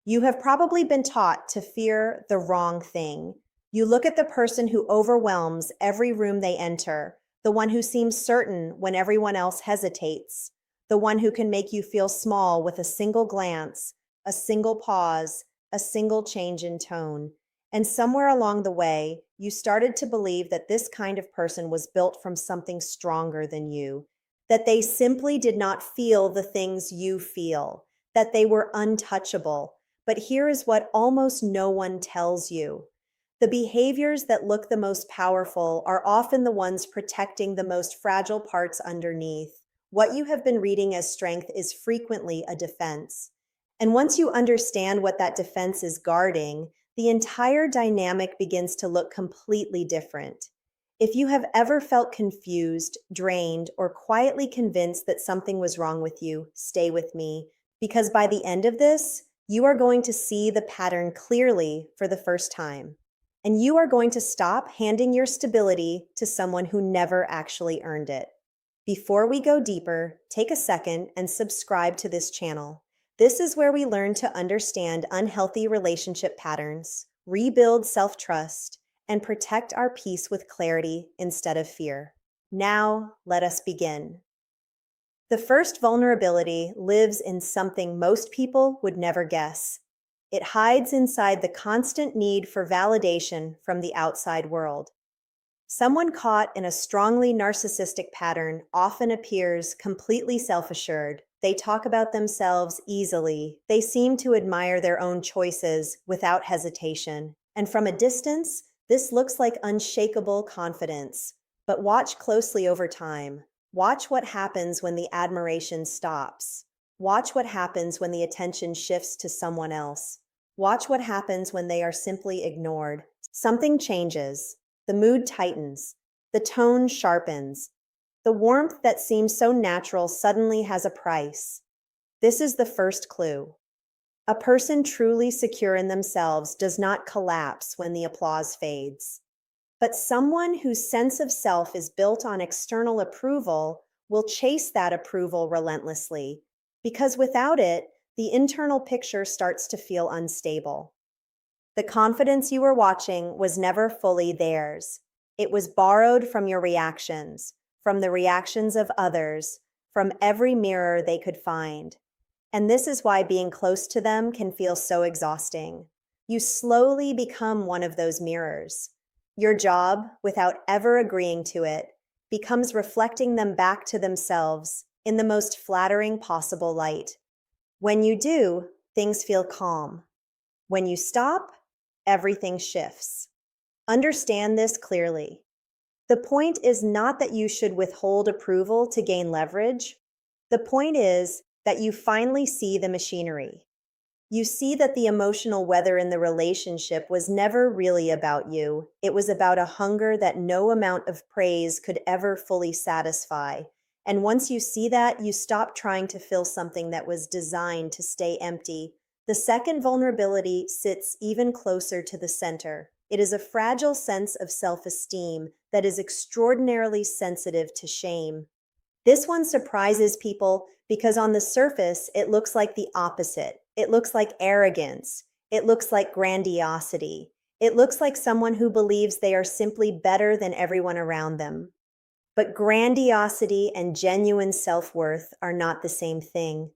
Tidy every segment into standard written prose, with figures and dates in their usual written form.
You have probably been taught to fear the wrong thing. You look at the person who overwhelms every room they enter, the one who seems certain when everyone else hesitates, the one who can make you feel small with a single glance, a single pause, a single change in tone. And somewhere along the way, you started to believe that this kind of person was built from something stronger than you, that they simply did not feel the things you feel, that they were untouchable. But here is what almost no one tells you. The behaviors that look the most powerful are often the ones protecting the most fragile parts underneath. What you have been reading as strength is frequently a defense. And once you understand what that defense is guarding, the entire dynamic begins to look completely different. If you have ever felt confused, drained, or quietly convinced that something was wrong with you, stay with me, because by the end of this, you are going to see the pattern clearly for the first time. And you are going to stop handing your stability to someone who never actually earned it. Before we go deeper, take a second and subscribe to this channel. This is where we learn to understand unhealthy relationship patterns, rebuild self-trust, and protect our peace with clarity instead of fear. Now, let us begin. The first vulnerability lives in something most people would never guess. It hides inside the constant need for validation from the outside world. Someone caught in a strongly narcissistic pattern often appears completely self-assured. They talk about themselves easily. They seem to admire their own choices without hesitation. And from a distance, this looks like unshakable confidence. But watch closely over time. Watch what happens when the admiration stops. Watch what happens when the attention shifts to someone else. Watch what happens when they are simply ignored. Something changes. The mood tightens. The tone sharpens. The warmth that seems so natural suddenly has a price. This is the first clue. A person truly secure in themselves does not collapse when the applause fades. But someone whose sense of self is built on external approval will chase that approval relentlessly, because without it, the internal picture starts to feel unstable. The confidence you were watching was never fully theirs. It was borrowed from your reactions, from the reactions of others, from every mirror they could find. And this is why being close to them can feel so exhausting. You slowly become one of those mirrors. Your job, without ever agreeing to it, becomes reflecting them back to themselves in the most flattering possible light. When you do, things feel calm. When you stop, everything shifts. Understand this clearly. The point is not that you should withhold approval to gain leverage. The point is that you finally see the machinery. You see that the emotional weather in the relationship was never really about you. It was about a hunger that no amount of praise could ever fully satisfy. And once you see that, you stop trying to fill something that was designed to stay empty. The second vulnerability sits even closer to the center. It is a fragile sense of self-esteem that is extraordinarily sensitive to shame. This one surprises people because on the surface, it looks like the opposite. It looks like arrogance. It looks like grandiosity. It looks like someone who believes they are simply better than everyone around them. But grandiosity and genuine self-worth are not the same thing.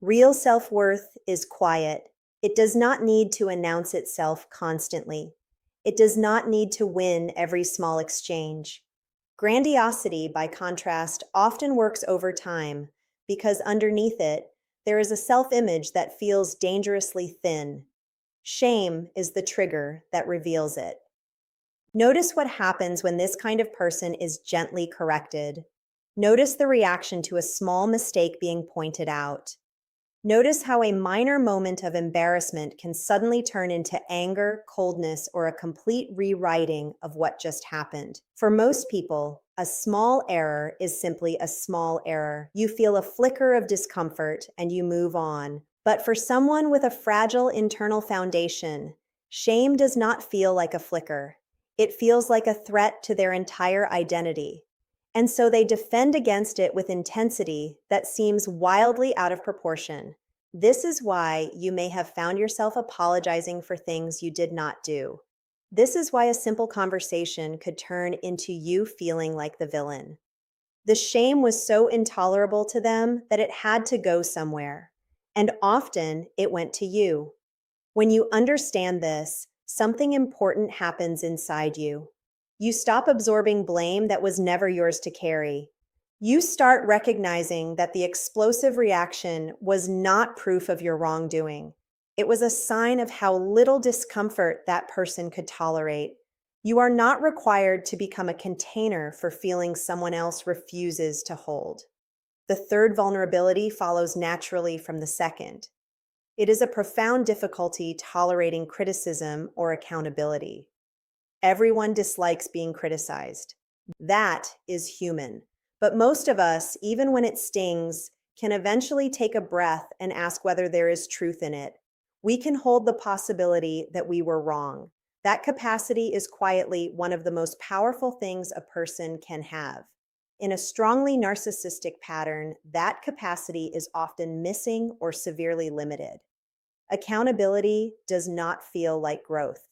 Real self-worth is quiet. It does not need to announce itself constantly. It does not need to win every small exchange. Grandiosity, by contrast, often works over time because underneath it, there is a self-image that feels dangerously thin. Shame is the trigger that reveals it. Notice what happens when this kind of person is gently corrected. Notice the reaction to a small mistake being pointed out. Notice how a minor moment of embarrassment can suddenly turn into anger, coldness, or a complete rewriting of what just happened. For most people, a small error is simply a small error. You feel a flicker of discomfort and you move on. But for someone with a fragile internal foundation, shame does not feel like a flicker. It feels like a threat to their entire identity. And so they defend against it with intensity that seems wildly out of proportion. This is why you may have found yourself apologizing for things you did not do. This is why a simple conversation could turn into you feeling like the villain. The shame was so intolerable to them that it had to go somewhere. And often it went to you. When you understand this, something important happens inside you. You stop absorbing blame that was never yours to carry. You start recognizing that the explosive reaction was not proof of your wrongdoing. It was a sign of how little discomfort that person could tolerate. You are not required to become a container for feelings someone else refuses to hold. The third vulnerability follows naturally from the second. It is a profound difficulty tolerating criticism or accountability. Everyone dislikes being criticized. That is human. But most of us, even when it stings, can eventually take a breath and ask whether there is truth in it. We can hold the possibility that we were wrong. That capacity is quietly one of the most powerful things a person can have. In a strongly narcissistic pattern, that capacity is often missing or severely limited. Accountability does not feel like growth.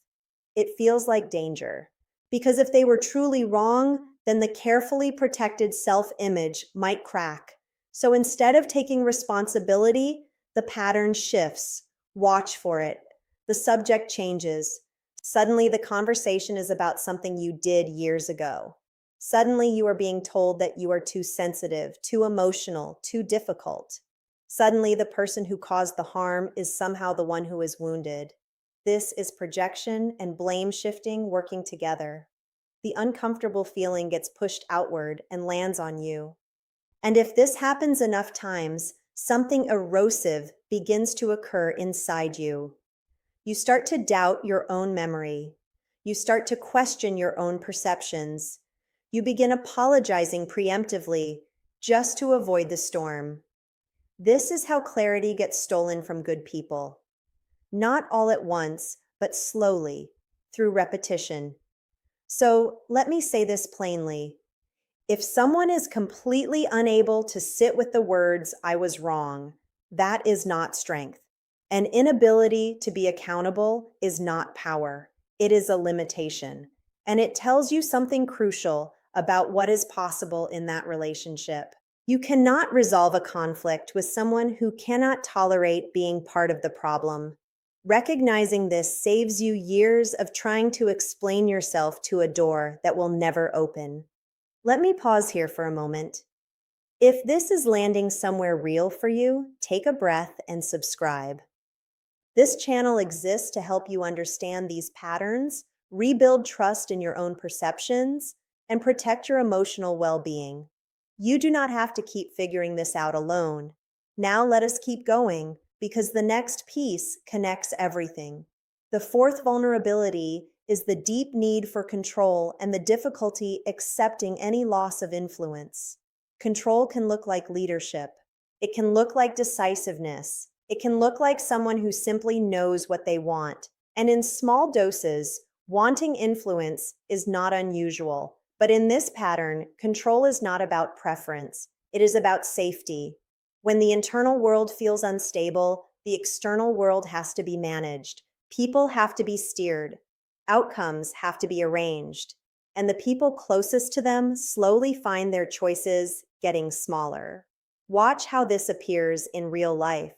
It feels like danger. Because if they were truly wrong, then the carefully protected self-image might crack. So instead of taking responsibility, the pattern shifts. Watch for it. The subject changes. Suddenly, the conversation is about something you did years ago. Suddenly, you are being told that you are too sensitive, too emotional, too difficult. Suddenly, the person who caused the harm is somehow the one who is wounded. This is projection and blame shifting working together. The uncomfortable feeling gets pushed outward and lands on you. And if this happens enough times, something erosive begins to occur inside you. You start to doubt your own memory. You start to question your own perceptions. You begin apologizing preemptively just to avoid the storm. This is how clarity gets stolen from good people. Not all at once, but slowly, through repetition. So let me say this plainly. If someone is completely unable to sit with the words, "I was wrong," that is not strength. An inability to be accountable is not power. It is a limitation. And it tells you something crucial about what is possible in that relationship. You cannot resolve a conflict with someone who cannot tolerate being part of the problem. Recognizing this saves you years of trying to explain yourself to a door that will never open. Let me pause here for a moment. If this is landing somewhere real for you, take a breath and subscribe. This channel exists to help you understand these patterns, rebuild trust in your own perceptions, and protect your emotional well-being. You do not have to keep figuring this out alone. Now let us keep going, because the next piece connects everything. The fourth vulnerability is the deep need for control and the difficulty accepting any loss of influence. Control can look like leadership. It can look like decisiveness. It can look like someone who simply knows what they want. And in small doses, wanting influence is not unusual. But in this pattern, control is not about preference. It is about safety. When the internal world feels unstable, the external world has to be managed. People have to be steered. Outcomes have to be arranged. And the people closest to them slowly find their choices getting smaller. Watch how this appears in real life.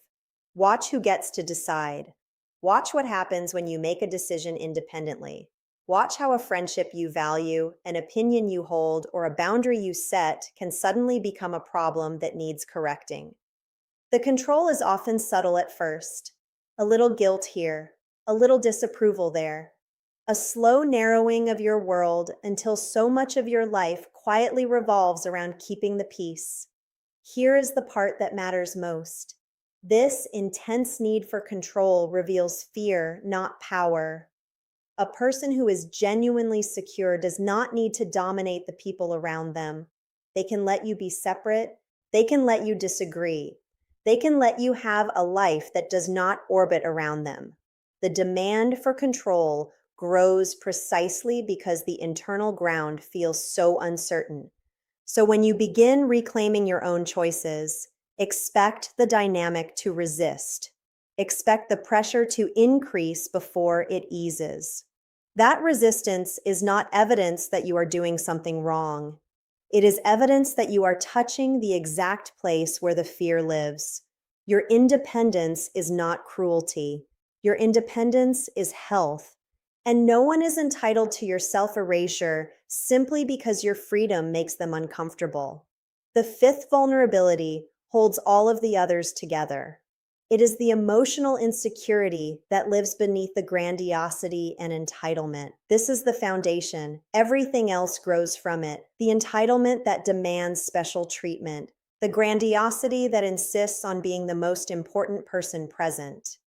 Watch who gets to decide. Watch what happens when you make a decision independently. Watch how a friendship you value, an opinion you hold, or a boundary you set can suddenly become a problem that needs correcting. The control is often subtle at first. A little guilt here, a little disapproval there. A slow narrowing of your world until so much of your life quietly revolves around keeping the peace. Here is the part that matters most. This intense need for control reveals fear, not power. A person who is genuinely secure does not need to dominate the people around them. They can let you be separate. They can let you disagree. They can let you have a life that does not orbit around them. The demand for control grows precisely because the internal ground feels so uncertain. So when you begin reclaiming your own choices, Expect the dynamic to resist. Expect the pressure to increase before it eases. That resistance is not evidence that you are doing something wrong. It is evidence that you are touching the exact place where the fear lives. Your independence is not cruelty. Your independence is health. And no one is entitled to your self-erasure simply because your freedom makes them uncomfortable. The fifth vulnerability holds all of the others together. It is the emotional insecurity that lives beneath the grandiosity and entitlement. This is the foundation. Everything else grows from it. The entitlement that demands special treatment. The grandiosity that insists on being the most important person present.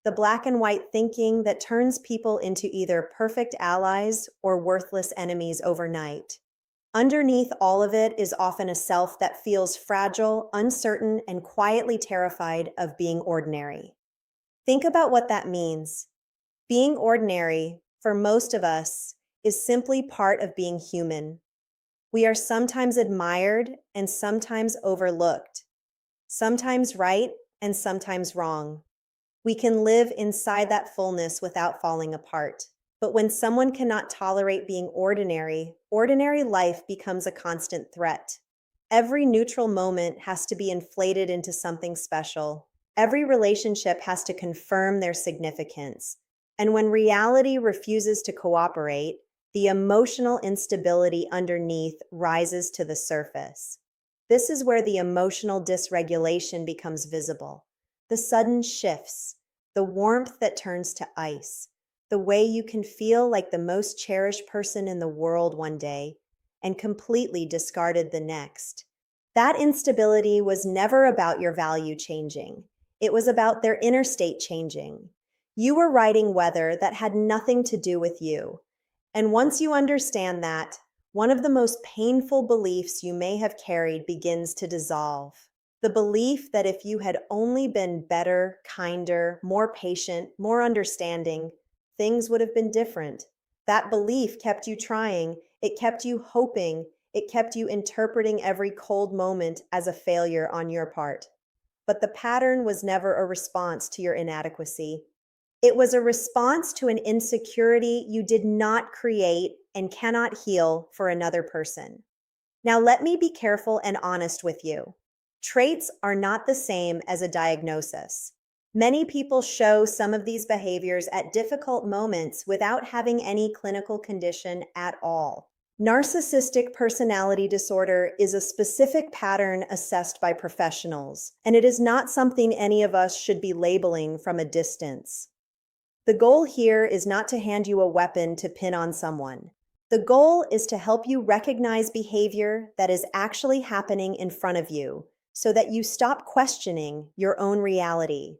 The black and white thinking that turns people into either perfect allies or worthless enemies overnight. Underneath all of it is often a self that feels fragile, uncertain, and quietly terrified of being ordinary. Think about what that means. Being ordinary, for most of us, is simply part of being human. We are sometimes admired and sometimes overlooked, sometimes right and sometimes wrong. We can live inside that fullness without falling apart. But when someone cannot tolerate being ordinary, ordinary life becomes a constant threat. Every neutral moment has to be inflated into something special. Every relationship has to confirm their significance. And when reality refuses to cooperate, the emotional instability underneath rises to the surface. This is where the emotional dysregulation becomes visible. The sudden shifts, the warmth that turns to ice, the way you can feel like the most cherished person in the world one day and completely discarded the next. That instability was never about your value changing. It was about their inner state changing. You were riding weather that had nothing to do with you. And once you understand that, one of the most painful beliefs you may have carried begins to dissolve. The belief that if you had only been better, kinder, more patient, more understanding, things would have been different. That belief kept you trying. It kept you hoping. It kept you interpreting every cold moment as a failure on your part. But the pattern was never a response to your inadequacy. It was a response to an insecurity you did not create and cannot heal for another person. Now, let me be careful and honest with you. Traits are not the same as a diagnosis. Many people show some of these behaviors at difficult moments without having any clinical condition at all. Narcissistic personality disorder is a specific pattern assessed by professionals, and it is not something any of us should be labeling from a distance. The goal here is not to hand you a weapon to pin on someone. The goal is to help you recognize behavior that is actually happening in front of you so that you stop questioning your own reality.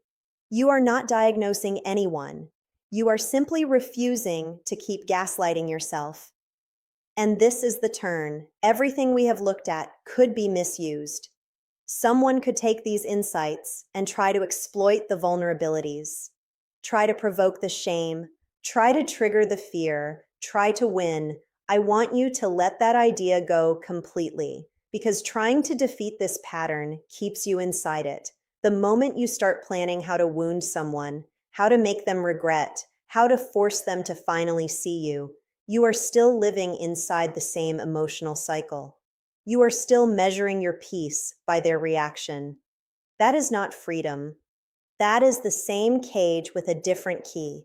You are not diagnosing anyone. You are simply refusing to keep gaslighting yourself. And this is the turn. Everything we have looked at could be misused. Someone could take these insights and try to exploit the vulnerabilities, try to provoke the shame, try to trigger the fear, try to win. I want you to let that idea go completely, because trying to defeat this pattern keeps you inside it. The moment you start planning how to wound someone, how to make them regret, how to force them to finally see you, you are still living inside the same emotional cycle. You are still measuring your peace by their reaction. That is not freedom. That is the same cage with a different key.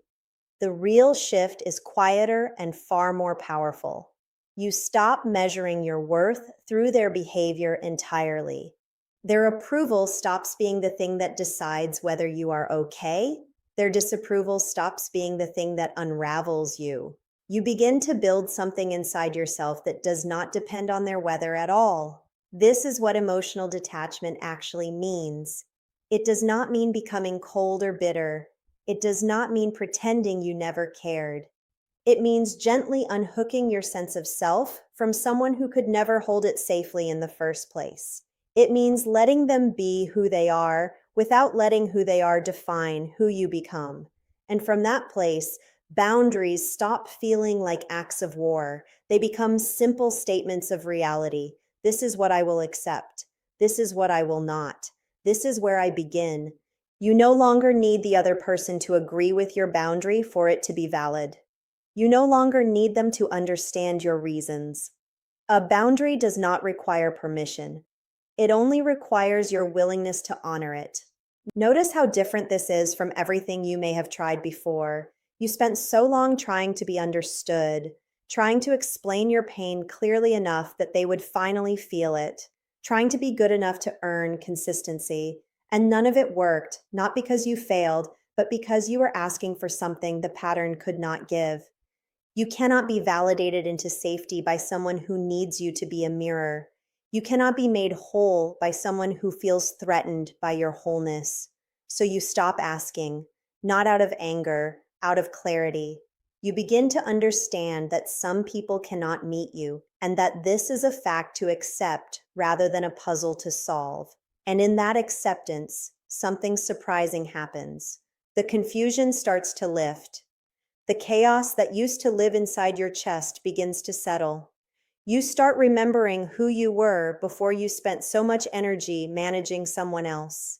The real shift is quieter and far more powerful. You stop measuring your worth through their behavior entirely. Their approval stops being the thing that decides whether you are okay. Their disapproval stops being the thing that unravels you. You begin to build something inside yourself that does not depend on their weather at all. This is what emotional detachment actually means. It does not mean becoming cold or bitter. It does not mean pretending you never cared. It means gently unhooking your sense of self from someone who could never hold it safely in the first place. It means letting them be who they are without letting who they are define who you become. And from that place, boundaries stop feeling like acts of war. They become simple statements of reality. This is what I will accept. This is what I will not. This is where I begin. You no longer need the other person to agree with your boundary for it to be valid. You no longer need them to understand your reasons. A boundary does not require permission. It only requires your willingness to honor it. Notice how different this is from everything you may have tried before. You spent so long trying to be understood, trying to explain your pain clearly enough that they would finally feel it, trying to be good enough to earn consistency. And none of it worked, not because you failed, but because you were asking for something the pattern could not give. You cannot be validated into safety by someone who needs you to be a mirror. You cannot be made whole by someone who feels threatened by your wholeness. So you stop asking, not out of anger, out of clarity. You begin to understand that some people cannot meet you, and that this is a fact to accept rather than a puzzle to solve. And in that acceptance, something surprising happens. The confusion starts to lift. The chaos that used to live inside your chest begins to settle. You start remembering who you were before you spent so much energy managing someone else.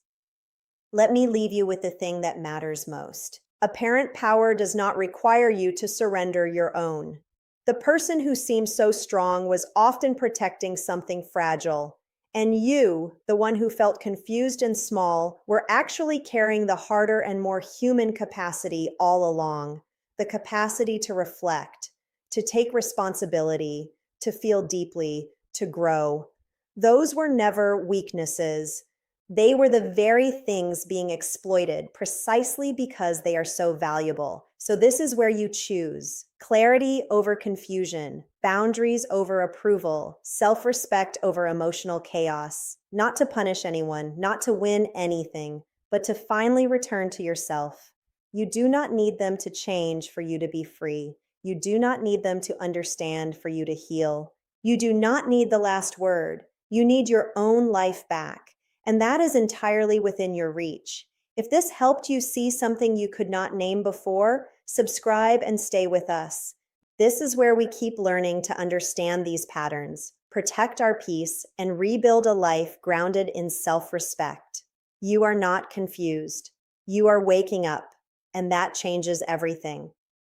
Let me leave you with the thing that matters most. Apparent power does not require you to surrender your own. The person who seemed so strong was often protecting something fragile. And you, the one who felt confused and small, were actually carrying the harder and more human capacity all along. The capacity to reflect, to take responsibility, to feel deeply, to grow. Those were never weaknesses. They were the very things being exploited precisely because they are so valuable. So this is where you choose clarity over confusion, boundaries over approval, self-respect over emotional chaos. Not to punish anyone, not to win anything, but to finally return to yourself. You do not need them to change for you to be free. You do not need them to understand for you to heal. You do not need the last word. You need your own life back. And that is entirely within your reach. If this helped you see something you could not name before, subscribe and stay with us. This is where we keep learning to understand these patterns, protect our peace, and rebuild a life grounded in self-respect. You are not confused. You are waking up, and that changes everything.